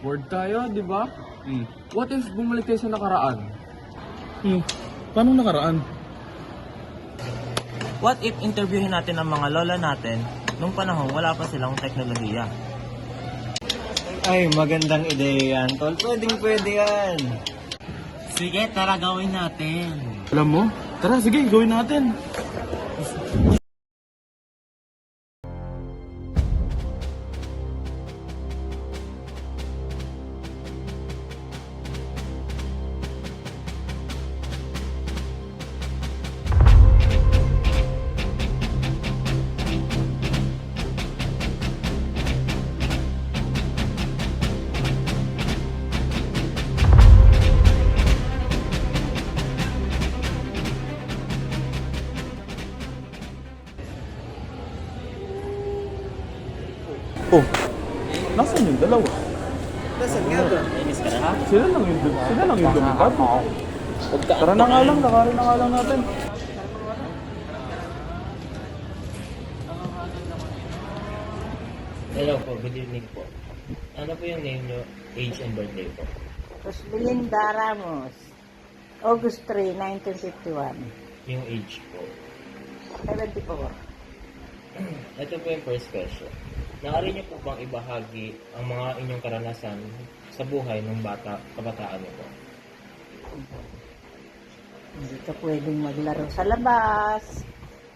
Bored tayo, di ba? Hmm. What if bumalik tayo sa nakaraan? Paano nakaraan? What if interviewin natin ang mga lola natin nung panahon wala pa silang teknolohiya? Ay, magandang ideya yan, tol. Pwede yan. Sige, tara gawin natin. Alam mo? Tara, sige, gawin natin. Oh, nasaan yung dalawa? Nasaan nga ba? Sila lang yung lumipat. Tara na nga lang, lakarin na nga lang natin. Hello po, good evening po. Ano po yung name nyo, age and birthday po? Rosmelinda Ramos, August 3, 1951. Yung age po. 74. Ito po yung first question. Nakari niyo po bang ibahagi ang mga inyong karanasan sa buhay ng kabataan niyo po? Hindi ka pwedeng maglaro sa labas.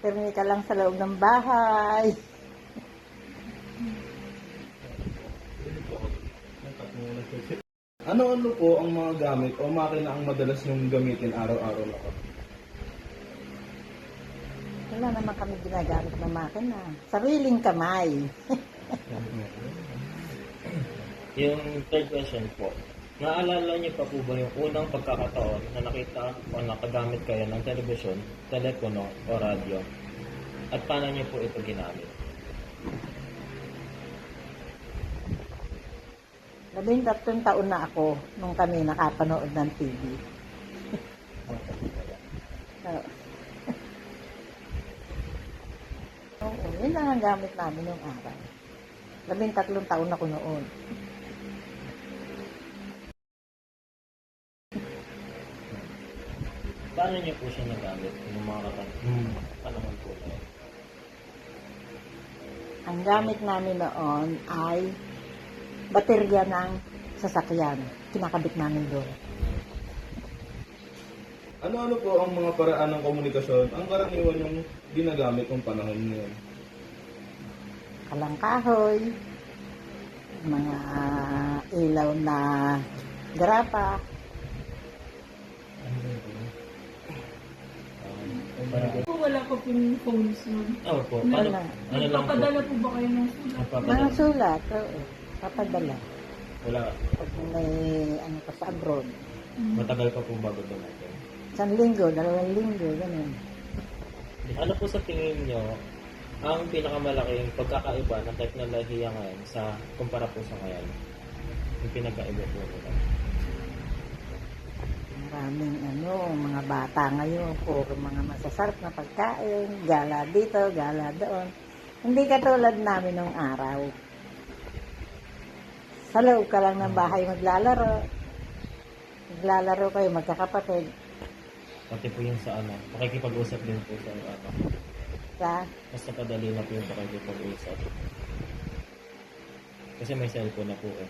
Pirmi ka lang sa loob ng bahay. Ano-ano po ang mga gamit o makina ang madalas niyong gamitin araw-araw na po? Wala naman kami ginagamit na makina. Sariling kamay. Yung third question po. Naalala niyo pa po ba yung unang pagkakataon na nakita o nakagamit kayo ng telebisyon, telepono o radyo? At paano niyo po ito ginamit? 13 taon na ako nung kami nakapanood ng TV. Oo, yun lang ang gamit namin yung araw. 13 taon ako noon. Paano niyo po siya nagamit ng mga panahon po na yun? Ang gamit namin noon ay baterya ng sasakyan. Kinakabit namin doon. Ano-ano po ang mga paraan ng komunikasyon ang karaniwan yung ginagamit ng panahon ngayon? Kalangkahoy, mga ilaw na grapa. Wala pa pong phones nun. Oo po. Wala. Ano lang po? Nagpapadala po ba kayo ng sulat? Mga Nagpapadala. sulat, oo. Papadala. Wala. Pag may ano pa sa abroad. Matagal pa po bago dumating. 1 linggo, 2 linggo, ganun. Ano po sa tingin nyo ang pinakamalaking pagkakaiba ng teknolohiya ngayon sa kumpara po sa ngayon? Yung pinagkaiba po nila. Maraming mga bata ngayon, puro mga masasarap na pagkain, gala dito, gala doon. Hindi katulad namin nung araw. Sa loob ka lang ng bahay maglalaro. Maglalaro kayo, magkakapatid. Pati po yung sa pakikipag-usap din po sa Sa, mas napadali na po yung pakikipag-usap. Kasi may cellphone na po eh.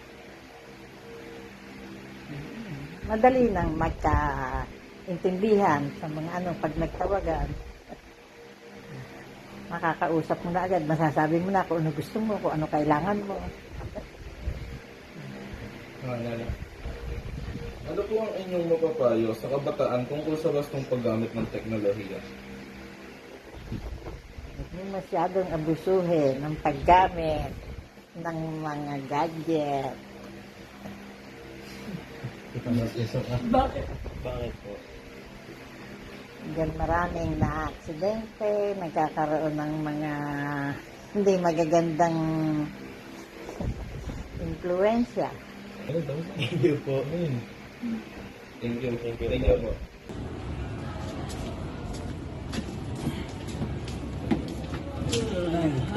madali nang magka-intindihan sa mga pag nagtawagan. Makakausap mo na agad, masasabi mo na kung ano gusto mo, kung ano kailangan mo. Ano po ang inyong mapapayo sa kabataan tungkol sa wastong paggamit ng teknolohiya? Hindi masyadong abusuhin ng paggamit ng mga gadget. Bakit? Bakit po? Diyan maraming na-aksidente, nagkakaroon ng mga hindi magagandang influensya. Thank you po. Thank you. Thank you. Thank you po.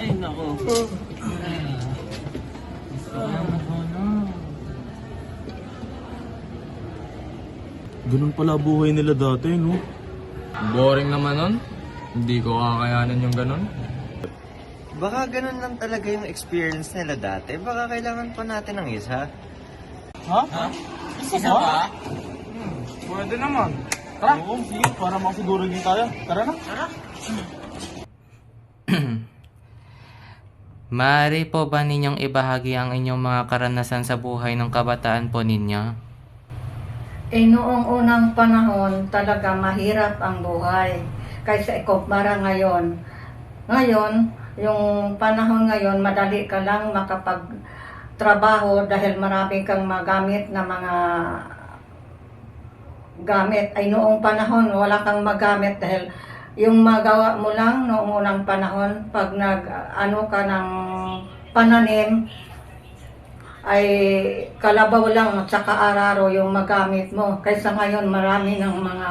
Ay, nako. Ganun pala buhay nila dati, no? Boring naman nun. Hindi ko kakayanan yung ganun. Baka ganun lang talaga yung experience nila dati. Baka kailangan pa natin ng isa. Pwede naman. Oo, sige, para makasiguro din tayo. Tara na. Maaari po ba ninyong ibahagi ang inyong mga karanasan sa buhay ng kabataan po ninyo? Noong unang panahon, talaga mahirap ang buhay. Kaysa ikumpara ngayon. Ngayon, yung panahon ngayon, madali ka lang makapagtrabaho dahil marami kang magamit na mga gamit. Ay noong panahon, wala kang magamit dahil yung magawa mo lang noong unang panahon, pag nag-ano ka ng pananim, ay kalabaw lang at saka araro yung magamit mo. Kaysa ngayon, marami ng mga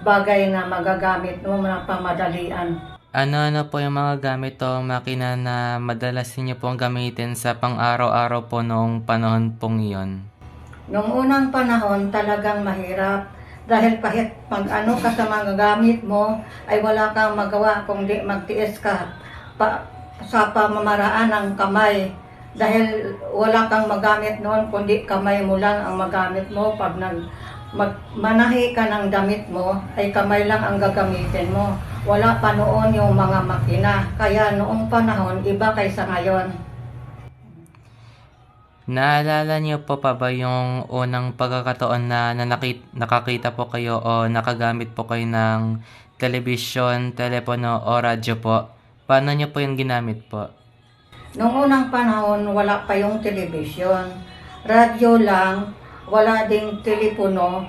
bagay na magagamit mo na pamadalian. Ano-ano po yung mga gamit o makina na madalas niyo pong gamitin sa pang-araw-araw po noong panahon pong iyon? Noong unang panahon, talagang mahirap. Dahil kahit pag-ano ka sa mga gamit mo, ay wala kang magawa kung di magtiis ka sa pamamaraan ng kamay. Dahil wala kang magamit noon, kundi kamay mo lang ang magamit mo. Pag manahi ka ng damit mo, ay kamay lang ang gagamitin mo. Wala pa noon yung mga makina. Kaya noong panahon, iba kaysa ngayon. Naalala niyo po pa ba yung unang pagkakataon na nakakita po kayo o nakagamit po kayo ng telebisyon, telepono o radyo po? Paano niyo po yung ginamit po? Noong unang panahon, wala pa yung telebisyon. Radyo lang, wala ding telepono.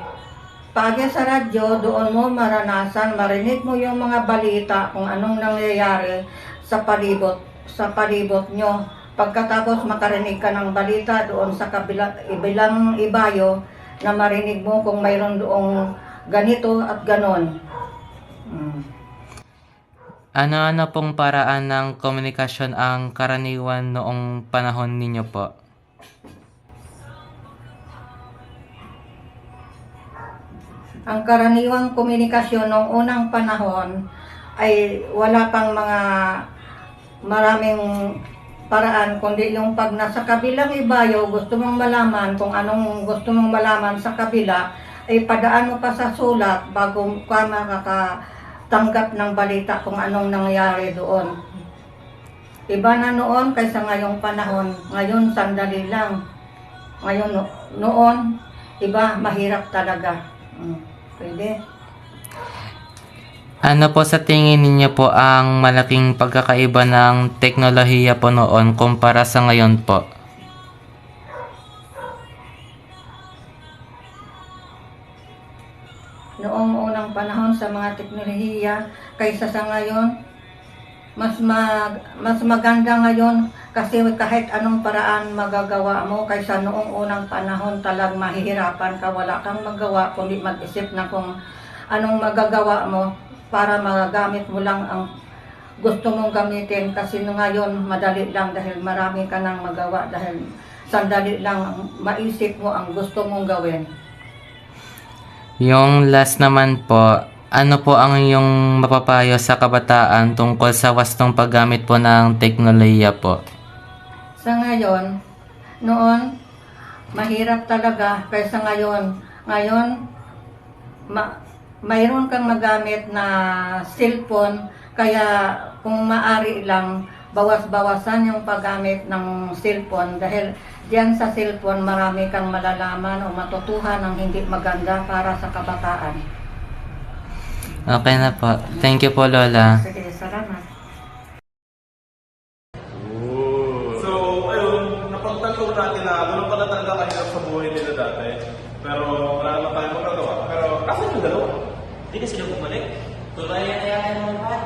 Pag sa radyo, doon mo maranasan, marinig mo yung mga balita kung anong nangyayari sa palibot nyo. Pagkatapos makarinig ka ng balita doon sa ilang ibayo na marinig mo kung mayroon doong ganito at ganon. Ano-ano pong paraan ng komunikasyon ang karaniwan noong panahon ninyo po? Ang karaniwang komunikasyon noong unang panahon ay wala pang mga maraming paraan, kundi yung pag nasa kabilang ibayo, gusto mong malaman kung anong gusto mong malaman sa kabila, ay padaan mo pa sa sulat bago ka makakatanggap ng balita kung anong nangyari doon. Iba na noon kaysa ngayong panahon. Ngayon, sandali lang. Ngayon, noon, iba, mahirap talaga. Pwede. Ano po sa tingin ninyo po ang malaking pagkakaiba ng teknolohiya po noon kumpara sa ngayon po? Noong unang panahon sa mga teknolohiya kaysa sa ngayon, mas maganda ngayon kasi kahit anong paraan magagawa mo kaysa noong unang panahon talagang mahihirapan ka, wala kang magawa kundi mag-isip na kung anong magagawa mo para magagamit mo lang ang gusto mong gamitin kasi ngayon madali lang dahil marami ka nang magawa dahil sandali lang maisip mo ang gusto mong gawin. Yung last naman po, ano po ang iyong mapapayo sa kabataan tungkol sa wastong paggamit po ng teknolohiya po? Sa ngayon, noon, mahirap talaga kaysa ngayon. Ngayon, mayroon kang magamit na cellphone, kaya kung maari lang, bawas-bawasan yung paggamit ng cellphone dahil diyan sa cellphone marami kang malalaman o matutuhan ng hindi maganda para sa kabataan. Okay na po. Thank you po, Lola. Sige, salamat. So, ayun, napagtanto natin na gano'n pala talaga kahirap sa buhay nila dati. Pero wala naman tayong magagawa. Pero kasi yung dalawa. Hindi kasi sila bumalik. Tulay na yan naman.